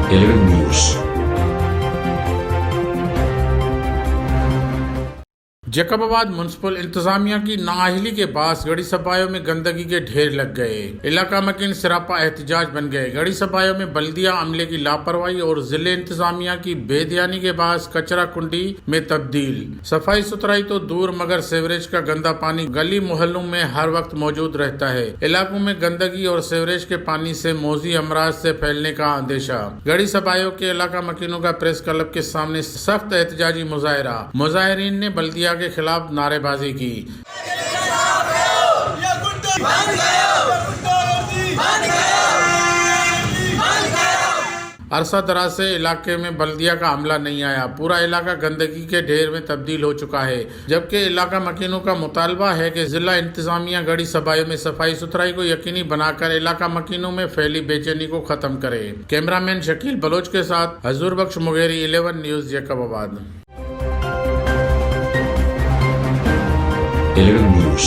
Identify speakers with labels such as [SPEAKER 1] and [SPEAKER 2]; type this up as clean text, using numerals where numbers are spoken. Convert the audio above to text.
[SPEAKER 1] 11 News।
[SPEAKER 2] Jacobabad municipal इंतजामिया की नाअहली के बाद गड़ी सफाइयों में गंदगी के ढेर लग गए। इलाका मकीन सिरापा एहतजाज बन गए। गड़ी सफाइयों में बल्दिया अमले की लापरवाही और जिले इंतजामिया की बेध्यानी के बाद कचरा कुंडी में तब्दील। सफाई सुथराई तो दूर मगर सीवरेज का गंदा पानी गली मोहल्लों में हर वक्त मौजूद रहता है। इलाकों में गंदगी और सीवरेज के पानी से मौजी अमराज से फैलने का अंदेशा। गड़ी सफाइयों के इलाका मकीनों का प्रेस क्लब के सामने सख्त एहतजाजी मुजाहरा। मुजाहिरीन ने बल्दिया के खिलाफ नारेबाजी की। अरसा दराज से इलाके में बल्दिया का अमला नहीं आया। पूरा इलाका गंदगी के ढेर में तब्दील हो चुका है, जबकि इलाका मकीनों का मुतालबा है कि जिला इंतजामिया गड़ी सफाई में सफाई सुथराई को यकीनी बनाकर इलाका मकीनों में फैली बेचैनी को खत्म करे। कैमरामैन शकील बलोच के साथ हजूर बख्श मुगेरी, 11 न्यूज, जैकबाबाद।
[SPEAKER 1] 11 News।